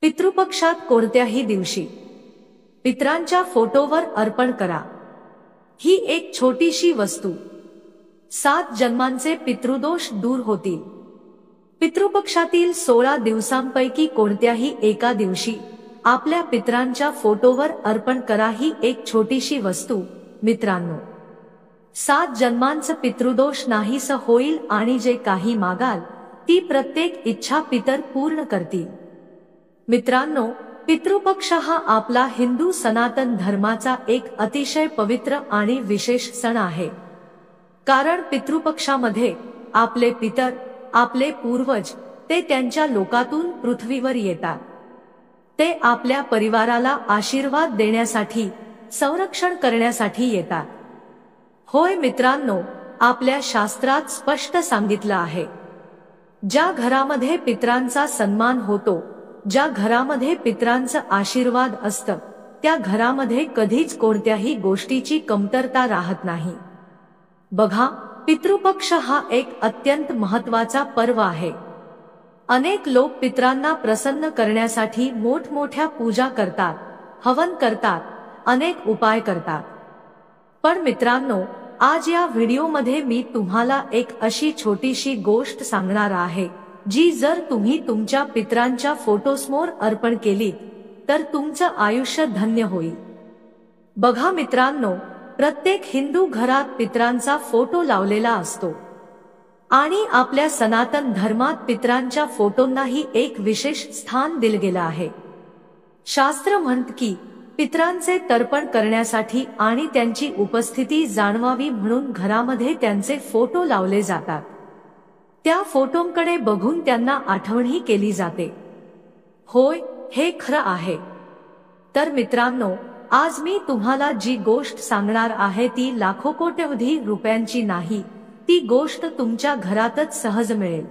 पितृपक्षात कोणत्याही दिवशी पितरांच्या फोटोवर अर्पण करा। ही एक छोटीशी वस्तू 7 जन्मांचे पितृदोष दूर होतील। पितृपक्षातील 16 दिवसांपैकी कोणत्याही एका दिवशी आपल्या पितरांच्या फोटोवर अर्पण करा। ही एक छोटीशी वस्तू मित्रांनो 7 जन्मांचा पितृदोष नाहीसा होईल आणि जे काही मागाल ती प्रत्येक इच्छा पितर पूर्ण करतील। मित्रांनो, पितृपक्ष हा आपला हिंदू सनातन धर्माचा एक अतिशय पवित्र आणि विशेष सण आहे। कारण पितृपक्षामध्ये आपले पितर, आपले पूर्वज ते त्यांच्या लोकातून पृथ्वीवर येतात। ते आपल्या परिवाराला आशीर्वाद देण्यासाठी, संरक्षण करण्यासाठी येतात। होय मित्रांनो, आपल्या शास्त्रात स्पष्ट सांगितलं आहे, ज्या घरामध्ये पितरांचा सन्मान होतो, ज्या घरामध्ये पितरांचा आशीर्वाद असतं, त्या घरामध्ये कधीच कोणत्याही गोष्टीची कमतरता राहत नाही। बघा, पितृपक्ष हा एक अत्यंत महत्त्वाचा पर्व आहे। अनेक लोक पितरांना प्रसन्न करण्यासाठी मोठमोठ्या पूजा करतात, हवन करतात, अनेक उपाय करतात। पण मित्रांनो, आज या व्हिडिओमध्ये मी तुम्हाला एक अशी छोटीशी गोष्ट सांगणार आहे, जी जर तुम्ही तुमच्या पितरांच्या फोटोसमोर अर्पण केली तर तुमचं आयुष्य धन्य होईल। बघा मित्रांनो, प्रत्येक हिंदू घरात पितरांचा फोटो लावलेला असतो आणि आपल्या सनातन धर्मात पितरांच्या फोटोंनाही एक विशेष स्थान दिले गेले आहे। शास्त्र म्हणतं की पितरांचे तर्पण करण्यासाठी आणि त्यांची उपस्थिती जाणवावी म्हणून घरामध्ये त्यांचे फोटो लावले जातात। त्या फोटोंकडे बघून त्यांना आठवणही केली जाते। होय, हे खरं आहे। तर मित्रांनो, आज मी तुम्हाला जी गोष्ट सांगणार आहे ती लाखो कोट्यवधी रुपयांची नाही, ती गोष्ट तुमच्या घरातच सहज मिळेल।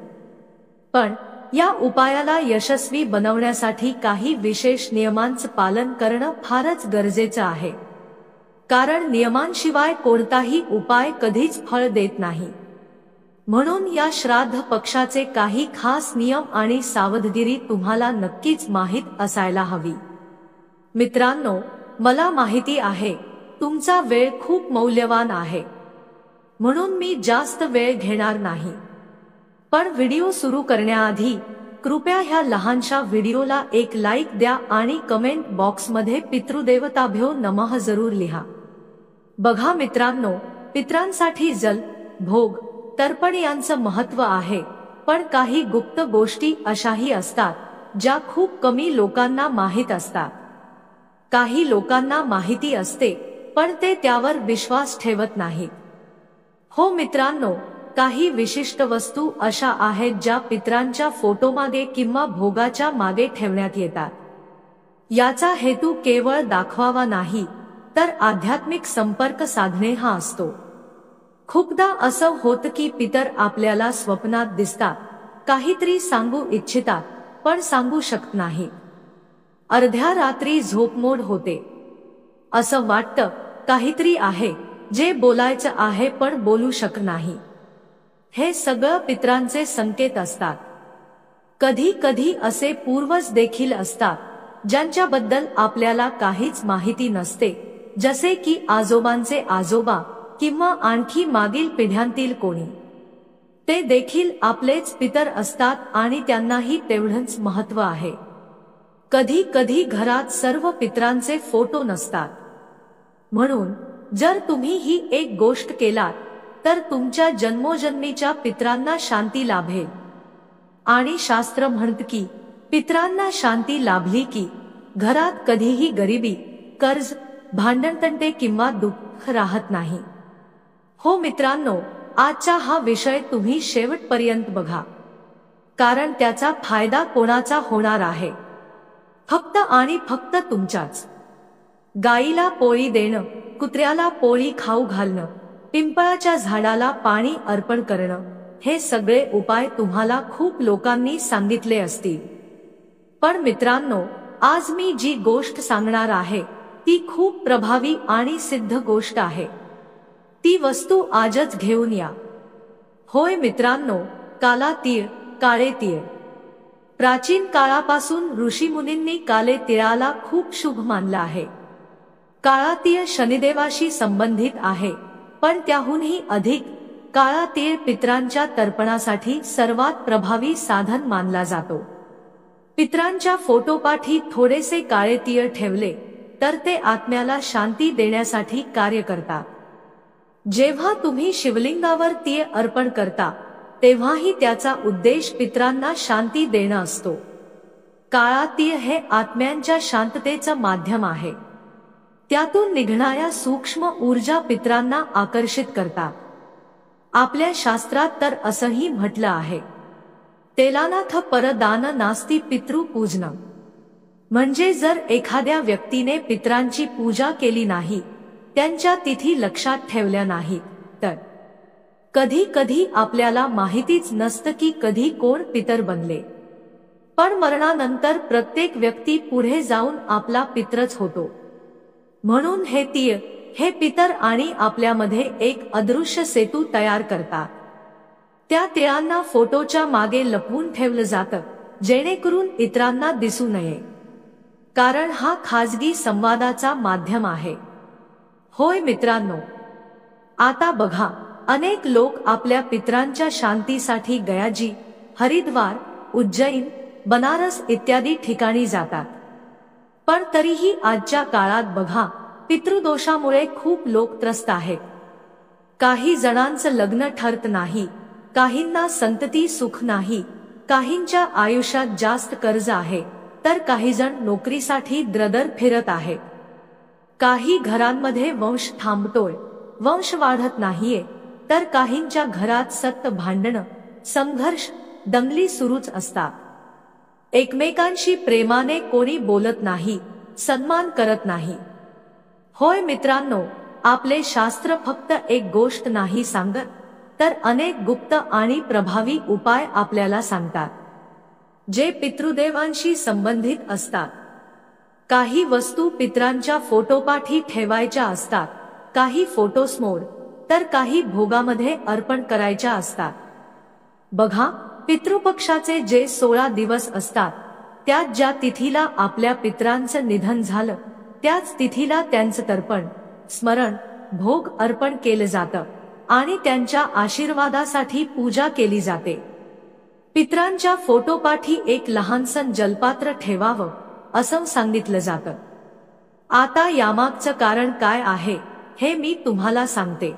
पण या उपायाला यशस्वी बनवण्यासाठी काही विशेष नियमांचं पालन करणं फारच गरजेचं आहे। कारण नियमांशिवाय कोणताही उपाय कधीच फळ देत नाही। म्हणून या श्राद्ध पक्षाचे काही खास नियम आणि सावधगिरी तुम्हाला नक्कीच माहीत असायला हवी। मित्रांनो, मला माहिती आहे तुमचा वेळ खूप मौल्यवान आहे, म्हणून मी जास्त वेळ घेणार नाही। पण व्हिडिओ सुरू करण्याआधी कृपया ह्या लहानशा व्हिडिओला एक लाईक द्या आणि कमेंट बॉक्समध्ये पितृदेवताभ्यो नमः जरूर लिहा। बघा मित्रांनो, पितरांसाठी जल, भोग, तर्पण यांचं महत्त्व आहे, पण काही गुप्त गोष्टी अशाही असतात ज्या खूप कमी लोकांना माहीत असतात। काही लोकांना माहिती असते पण ते त्यावर विश्वास ठेवत नाहीत। हो मित्रांनो, काही विशिष्ट वस्तू अशा आहेत ज्या पितरांच्या फोटोमागे किंवा भोगाच्या मागे ठेवण्यात येतात। याचा हेतू केवळ दाखवावा नाही, तर आध्यात्मिक संपर्क साधणे हा असतो। खूपदा असं होतं की पितर आपल्याला स्वप्नात दिसतात, काहीतरी सांगू इच्छितात पण सांगू शकत नाही। अर्ध्या रात्री झोपमोड होते, असं वाटतं काहीतरी आहे जे बोलायचं आहे पण बोलू शकत नाही। हे सगळं पितरांचे संकेत असतात। कधी कधी असे पूर्वज देखील असतात ज्यांच्याबद्दल आपल्याला काहीच माहिती नसते, जसे की आजोबांचे आजोबा किंवा आणखी मागील पिढ्यांतील कोणी। ते देखील आपलेच पितर असतात आणि त्यांनाही तेवढंच महत्त्व आहे। कधी कधी घरात सर्व पितरांचे फोटो नसतात, म्हणून जर तुम्ही ही एक गोष्ट केलात तर तुमच्या जन्मोजन्मीच्या पितरांना शांती लाभेल। आणि शास्त्र म्हणतं की पितरांना शांती लाभली की घरात कधीही गरिबी, कर्ज, भांडणतंटे किंवा दुःख राहत नाही। हो मित्रांनो, आजचा हा विषय तुम्ही शेवटपर्यंत बघा, कारण त्याचा फायदा कोणाचा होणार आहे? फक्त आणि फक्त तुमचाच। गाईला पोळी देणं, कुत्र्याला पोळी खाऊ घालणं, पिंपळाच्या झाडाला पाणी अर्पण करणं, हे सगळे उपाय तुम्हाला खूप लोकांनी सांगितले असतील। पण मित्रांनो, आज मी जी गोष्ट सांगणार आहे ती खूप प्रभावी आणि सिद्ध गोष्ट आहे। ती वस्तू आजच घेऊन या। होय मित्रांनो, काला तीळ, काळे तीळ। प्राचीन काळापासून ऋषीमुनींनी काले तिळाला खूप शुभ मानलं आहे. काळा तीळ शनिदेवाशी संबंधित आहे, पण त्याहूनही अधिक काळा तीळ पितरांच्या तर्पणासाठी सर्वात प्रभावी साधन मानला जातो. पितरांच्या फोटोपाठी थोडेसे काळे तीळ ठेवले तर ते आत्म्याला शांती देण्यासाठी कार्य करतात. जेव्हा तुम्ही शिवलिंगावर तीळ अर्पण करता तेव्हाही त्याचा उद्देश पितरांना शांती देणं असतो. काळा तीळ हे आत्म्यांच्या शांततेचं माध्यम आहे. त्यातून निघणाऱ्या सूक्ष्म ऊर्जा पितरांना आकर्षित करतात. आपल्या शास्त्रात तर असंही म्हटलं आहे, तेलानाथ परदान नास्ती पितृपूजन. म्हणजे जर एखाद्या व्यक्तीने पितरांची पूजा केली नाही, त्यांच्या तिथी लक्षात ठेवल्या नाहीत, तर कधी कधी आपल्याला माहितीच नसतं की कधी कोण पितर बनले. पण मरणानंतर प्रत्येक व्यक्ती पुढे जाऊन आपला पितरच होतो. म्हणून हे तीळ हे पितर आणि आपल्यामध्ये एक अदृश्य सेतू तयार करतात. त्या तिळांना फोटोच्या मागे लपवून ठेवलं जातं, जेणेकरून इतरांना दिसू नये, कारण हा खाजगी संवादाचा माध्यम आहे. होय मित्रांनो, आता बघा, अनेक लोक आपल्या पितरांच्या शांतीसाठी गयाजी, हरिद्वार, उज्जैन, बनारस इत्यादी ठिकाणी जातात. पण तरीही आजच्या काळात बघा, पितृदोषामुळे खूप लोक त्रस्त आहेत. काही जणांचं लग्न ठरत नाही, काहींना संतती सुख नाही, काहींच्या आयुष्यात जास्त कर्ज आहे, तर काही जण नोकरीसाठी द्रदर फिरत आहेत. काही घरांमध्ये वंश थांबतोय, वंश वाढत नाहीये, तर काहींच्या घरात सतत भांडणं, संघर्ष, दंगली सुरूच असतात. एकमेकांशी प्रेमाने कोणी बोलत नाही, सन्मान करत नाही. होय मित्रांनो, आपले शास्त्र फक्त एक गोष्ट नाही सांगत, तर अनेक गुप्त आणि प्रभावी उपाय आपल्याला सांगतात, जे पितृदेवांशी संबंधित असतात. काही वस्तू पितरांच्या फोटोपाठी ठेवायच्या असतात, काही फोटोसमोर, तर काही भोगामध्ये अर्पण करायच्या असतात. बघा, पितृपक्षाचे जे 16 दिवस असतात, त्यात ज्या तिथीला आपल्या पितरांचं निधन झालं, त्याच तिथीला त्यांचं तर्पण, स्मरण, भोग अर्पण केलं जातं आणि त्यांच्या आशीर्वादासाठी पूजा केली जाते. पितरांच्या फोटोपाठी एक लहानसं जलपात्र ठेवावं असं सांगितलं जातं. आता यामागचं कारण काय आहे हे मी तुम्हाला सांगते.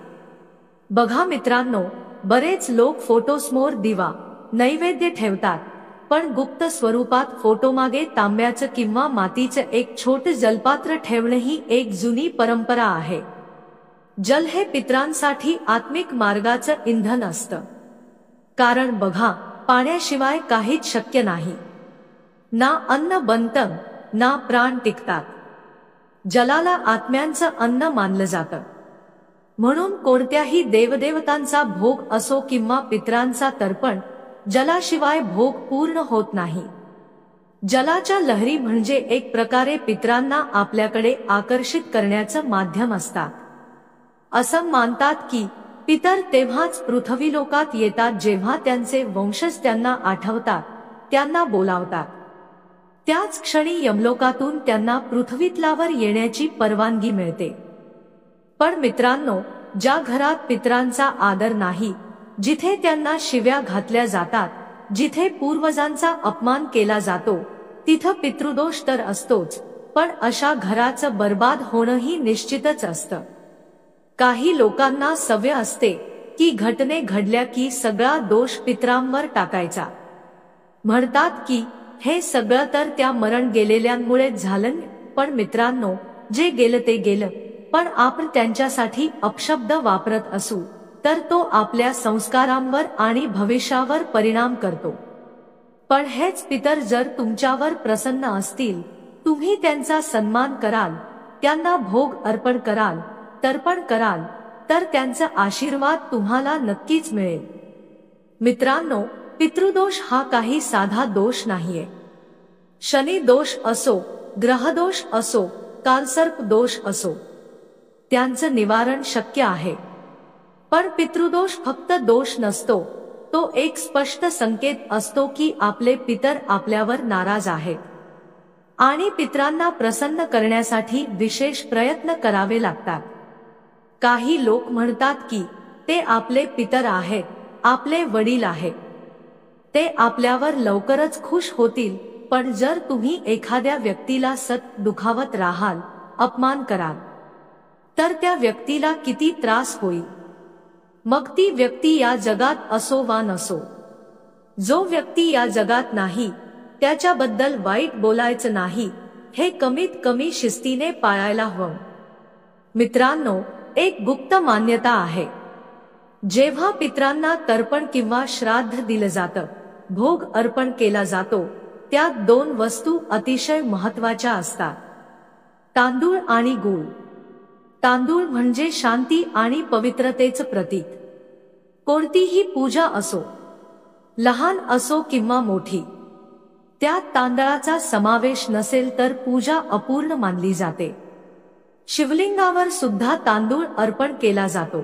बघा मित्रांनो, बरेच लोक फोटोसमोर दिवा, नैवेद्य ठेवतात, पण गुप्त स्वरूपात फोटोमागे तांब्याचं किंवा मातीचं एक छोटं जलपात्र ठेवणं ही एक जुनी परंपरा आहे. जल हे पितरांसाठी आत्मिक मार्गाचं इंधन असतं. कारण बघा, पाण्याशिवाय काहीच शक्य नाही. ना अन्न बनतं, ना प्राण टिकतात. जलाला आत्म्यांचं अन्न मानलं जातं. म्हणून कोणत्याही देवदेवतांचा भोग असो किंवा पितरांचा तर्पण, जलाशिवाय भोग पूर्ण होत नाही. जलाच्या लहरी म्हणजे एक प्रकारे पितरांना आपल्याकडे आकर्षित करण्याचं माध्यम असतात. असं मानतात की पितर तेव्हाच पृथ्वीलोकात येतात जेव्हा त्यांचे वंशज त्यांना आठवतात, त्यांना बोलावतात. त्याच क्षणी यमलोकातून त्यांना पृथ्वीतलावर येण्याची परवानगी मिळते. पण मित्रांनो, ज्या घरात पितरांचा आदर नाही, जिथे त्यांना शिव्या घातल्या जातात, जिथे पूर्वजांचा अपमान केला जातो, तिथं पितृदोष तर असतोच, पण अशा घराचं बर्बाद होणंही निश्चितच असतं. काही लोकांना सवय असते की घटने घडल्या की सगळा दोष पितरांवर टाकायचा. म्हणतात की हे सगळं तर त्या मरण गेलेल्यांमुळेच झालं. पण मित्रांनो, जे गेलं ते गेलं, पण आपण त्यांच्यासाठी अपशब्द वापरत असू तर तो आपल्या संस्कारांवर आणि भविष्यावर परिणाम करतो. पण हेच पितर जर तुमच्यावर प्रसन्न असतील, तुम्ही त्यांचा सन्मान कराल, त्यांना भोग अर्पण कराल, तर्पण कराल, तर त्यांचा आशीर्वाद तुम्हाला नक्कीच मिळेल. मित्रांनो, पितृदोष हा काही साधा दोष नाहीये. शनी दोष असो, ग्रहदोष असो, कालसर्प दोष असो, त्यांचं निवारण शक्य आहे. पण पितृदोष फक्त दोष नसतो, तो एक स्पष्ट संकेत असतो की आपले पितर आपल्यावर नाराज आहेत आणि पितरांना प्रसन्न करण्यासाठी विशेष प्रयत्न करावे लागतात। काही लोक म्हणतात की ते आपले पितर आहेत, आपले वडील आहेत, ते आपल्यावर लवकरच खुश होतील, पण जर तुम्ही एखाद्या व्यक्तीला सतत दुखावत राहाल, अपमान कराल, तर त्या व्यक्तीला किती त्रास होईल। मग ती व्यक्ती या जगात असो वा नसो। जो व्यक्ती या जगात नाही त्याच्याबद्दल वाईट बोलायचं नाही, हे कमीत कमी शिस्तीने पाळायला हवं। मित्रांनो, एक गुप्त मान्यता आहे, जेव्हा पितरांना तर्पण किंवा श्राद्ध दिलं जातं, भोग अर्पण केला जातो, त्यात दोन वस्तू अतिशय महत्त्वाच्या असतात, तांदूळ आणि गूळ। तांदूळ म्हणजे शांती आणि पवित्रतेचं प्रतीक। कोणतीही पूजा असो, लहान असो किंवा मोठी, त्यात तांदळाचा समावेश नसेल तर पूजा अपूर्ण मानली जाते। शिवलिंगावर सुद्धा तांदूळ अर्पण केला जातो,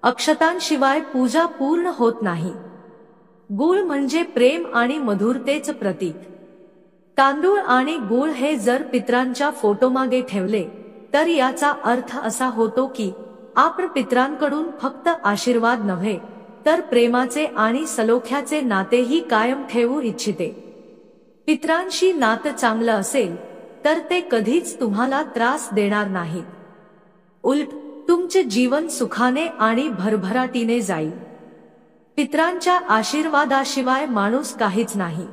अक्षतांशिवाय पूजा पूर्ण होत नाही। गूळ म्हणजे प्रेम आणि मधुरतेचं प्रतीक। तांदूळ आणि गूळ हे जर पितरांच्या फोटोमागे ठेवले तर याचा अर्थ असा होतो की आपण पितरांकडून फक्त आशीर्वाद नव्हे तर प्रेमाचे आणि सलोख्याचे नातेही कायम ठेवू इच्छिते। पितरांशी नातं चांगलं असेल तर ते कधीच तुम्हाला त्रास देणार नाहीत, उलट तुमचे जीवन सुखाने आणि भरभराटीने जाईल। पितरांच्या आशीर्वादाशिवाय माणूस काहीच नाही।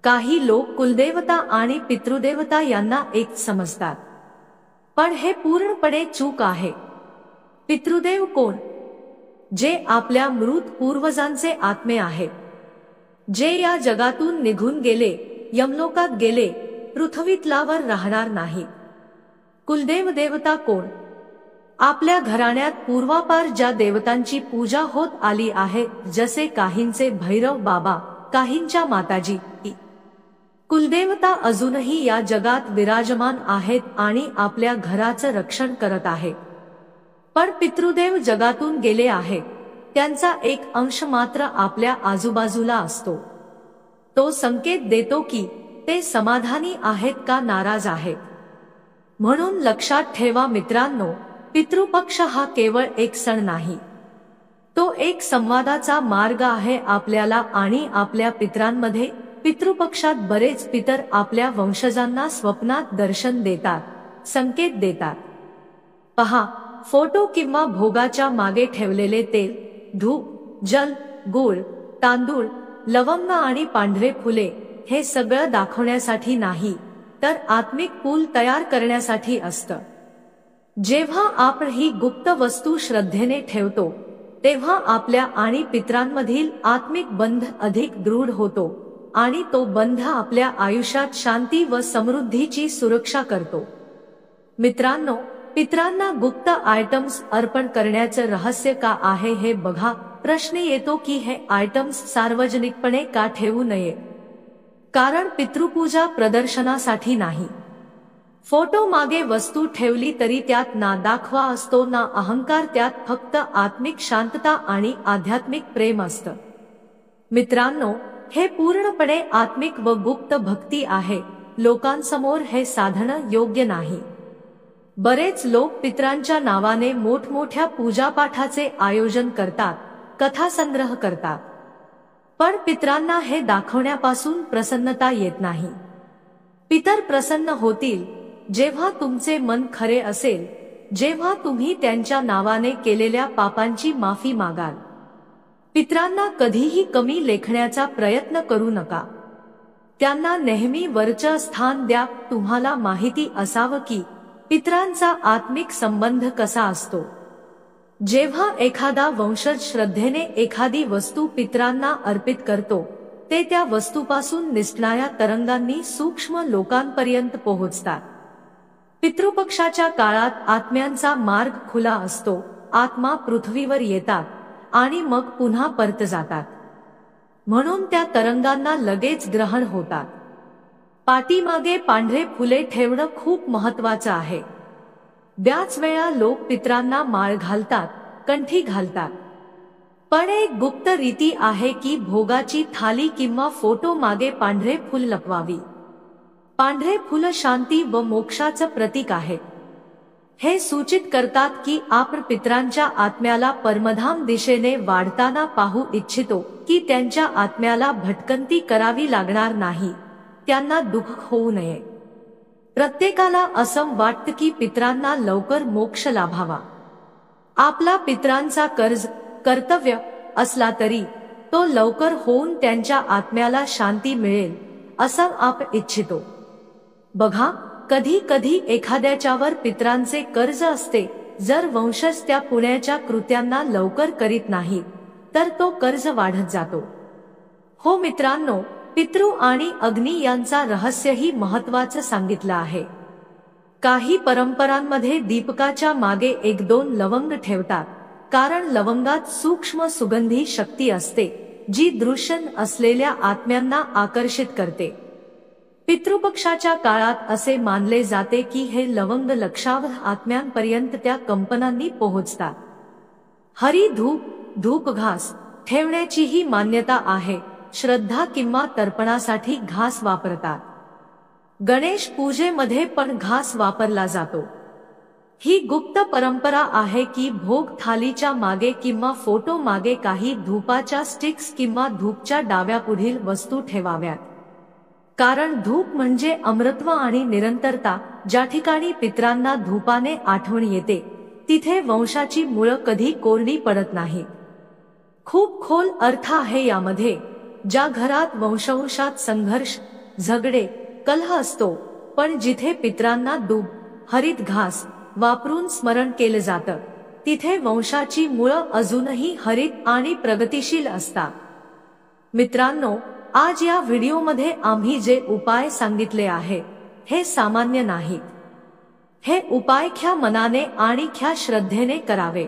काही लोक कुलदेवता आणि पितृदेवता यांना एक समजतात, पण हे पूर्णपणे चूक आहे। पितृदेव कोण? जे आपल्या मृत पूर्वजांचे आत्मे आहेत, जे या जगातून निघून गेले, यमलोकात गेले, पृथ्वीतलावर राहणार नाही। कुलदेव देवता कोण? आपल्या घराण्यात पूर्वापार ज्या देवतांची पूजा होत आली आहे, जसे काहींचे भैरव बाबा, काहींच्या माताजी। कुलदेवता अजूनही या जगात विराजमान आहेत आणि आपल्या घराचं रक्षण करत आहेत। पण पितृदेव जगातून गेले आहेत, त्यांचा एक अंश मात्र आपल्या आजूबाजूला असतो। तो संकेत देतो की ते समाधानी आहेत का नाराज आहेत। म्हणून लक्षात ठेवा मित्रांनो, पितृपक्ष हा केवळ एक सण नाही, तो एक संवादाचा मार्ग आहे आपल्याला आणि आपल्या पितरांमध्ये। पितृपक्षात बरेच पितर आपल्या वंशजांना स्वप्नात दर्शन देतात, संकेत देतात। पहा, फोटो किंवा भोगाच्या मागे ठेवलेले तेल, धूप, जल, गूळ, तांदूळ, लवंग आणि पांढरे फुले, हे सगळं दाखवण्यासाठी नाही तर आत्मिक पूल तयार करण्यासाठी असतं। जेव्हा आपण ही गुप्त वस्तू श्रद्धेने ठेवतो तेव्हा आपल्या आणि पितरांमधील आत्मिक बंध अधिक दृढ होतो आणि तो बंध आपल्या आयुष्यात शांती व समृद्धीची सुरक्षा करतो। मित्रांनो, पितरांना गुप्त आयटम्स अर्पण करण्याचं रहस्य का आहे हे बघा। प्रश्न येतो की हे आयटम्स सार्वजनिकपणे का ठेवू नये? कारण पितृपूजा प्रदर्शनासाठी नाही। फोटो मागे वस्तू ठेवली तरी त्यात ना दाखवा असतो ना अहंकार, त्यात फक्त आत्मिक शांतता आणि आध्यात्मिक प्रेम असतं। मित्रांनो, हे पूर्णपणे आत्मिक व गुप्त भक्ती आहे, लोकांसमोर हे साधणं योग्य नाही। बरेच लोक पितरांच्या नावाने मोठमोठ्या पूजापाठाचे आयोजन करतात, कथासंग्रह करतात, पण पितरांना हे दाखवण्यापासून प्रसन्नता येत नाही। पितर प्रसन्न होतील जेव्हा तुमचे मन खरे असेल, जेव्हा तुम्ही त्यांच्या नावाने केलेल्या पापांची माफी मागाल। पितरांना कधीही कमी लेखण्याचा प्रयत्न करू नका, त्यांना नेहमी वरचं स्थान द्या। तुम्हाला माहिती असावं की पितरांचा आत्मिक संबंध कसा असतो। जेव्हा एखादा वंशज श्रद्धेने एखादी वस्तू पितरांना अर्पित करतो, ते त्या वस्तूपासून निसटणाऱ्या तरंगांनी सूक्ष्म लोकांपर्यंत पोहोचतात। पितृपक्षाच्या काळात आत्म्यांचा मार्ग खुला असतो, आत्मा पृथ्वीवर येतात आणि मग पुन्हा परत जातात, म्हणून त्या तरंगांना लगेच ग्रहण होतात। पाठीमागे पांढरे फुले ठेवणं खूप महत्त्वाचं आहे। बऱ्याच वेळा लोक पितरांना माळ घालतात, कंठी घालतात, पण एक गुप्त रीती आहे की भोगाची थाली किंवा फोटो मागे पांढरे फूल लपवावी. पांढरे फूल शांती व मोक्षाचं प्रतीक आहे. हे सूचित करतात की आपण पितरांच्या आत्म्याला परमधाम दिशेने वाढताना पाहू इच्छितो, की त्यांच्या आत्म्याला भटकंती करावी लागणार नाही, त्यांना दुःख होऊ नये. प्रत्येकाला असं वाटतं की पितरांना लवकर मोक्ष लाभावा. आपला पितरांचा कर्तव्य असला तरी तो लवकर होऊन त्यांच्या आत्म्याला शांती मिळेल असं आपण इच्छितो. बघा, कधी कधी एखाद्याच्यावर पितरांचे कर्ज असते. जर वंशज त्या पुण्याच्या कृत्यांना लवकर करीत नाही तर तो कर्ज वाढत जातो. हो मित्रांनो, पितृ आणि अग्नी यांचा रहस्यही महत्त्वाचं सांगितलं आहे. काही परंपरांमध्ये दीपकाच्या मागे 1-2 लवंग ठेवतात, कारण लवंगात सूक्ष्म सुगंधी शक्ती असते, जी दृश्य असलेल्या आत्म्यांना आकर्षित करते. पितृपक्षाच्या काळात असे मानले जाते की हे लवंग लक्षावह आत्म्यांपर्यंत त्या कंपनांनी पोहोचतात. हरी धूप घास ठेवण्याचीही मान्यता आहे. श्रद्धा किंवा तर्पणासाठी घास वापरतात. गणेश पूजेमध्ये पण घास वापरला जातो. ही गुप्त परंपरा आहे की भोग थालीच्या मागे किंवा फोटो मागे काही धूपाच्या स्टिक्स किंवा धूपच्या डाव्यापुढील वस्तू ठेवाव्यात. कारण धूप म्हणजे अमृतत्व आणि निरंतरता. ज्या ठिकाणी पितरांना धूपाने आठवण येते तिथे वंशाची मुळं कधी कोरडी पडत नाहीत. खूप खोल अर्थ आहे यामध्ये. ज्या घरात वंशात संघर्ष, झगडे, कलह असतो, पण जिथे पितरांना दूब, हरित घास वापरून स्मरण केलं जातं, तिथे वंशाची मुळं अजूनही हरित आणि प्रगतिशील असतात. मित्रांनो, आज या व्हिडिओमध्ये आम्ही जे उपाय सांगितले आहे हे सामान्य नाहीत. हे उपाय ख्या मनाने आणि ख्या श्रद्धेने करावे.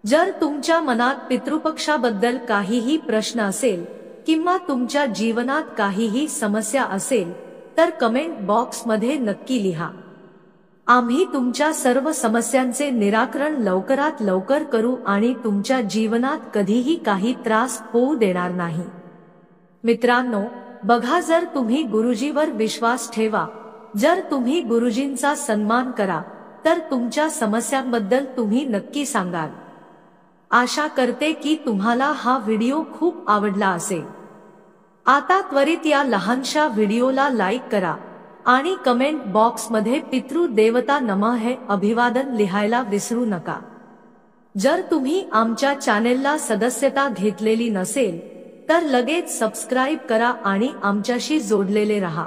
जर तुमच्या मनात पितृपक्षाबद्दल काहीही प्रश्न असेल किंवा तुमच्या जीवनात काहीही समस्या असेल तर कमेंट बॉक्समध्ये नक्की लिहा. आम्ही तुमच्या सर्व समस्यांचे निराकरण लवकरात लवकर करू आणि तुमच्या जीवनात कधीही काही त्रास होऊ देणार नाही. मित्रांनो, बघा, जर तुम्ही गुरुजीवर विश्वास ठेवा, जर तुम्ही गुरुजींचा सन्मान करा, तर तुमच्या समस्यांबद्दल तुम्ही नक्की सांगाल. आशा करते की तुम्हाला हा व्हिडिओ खूप आवडला असेल. आता त्वरित या लहानशा व्हिडिओला लाईक करा आणि कमेंट बॉक्समध्ये पितृ देवता नमः हे अभिवादन लिहायला विसरू नका. जर तुम्ही आमच्या चॅनेलला सदस्यता घेतलेली नसेल तर लगेच सबस्क्राईब करा आणि आमच्याशी जोडलेले रहा.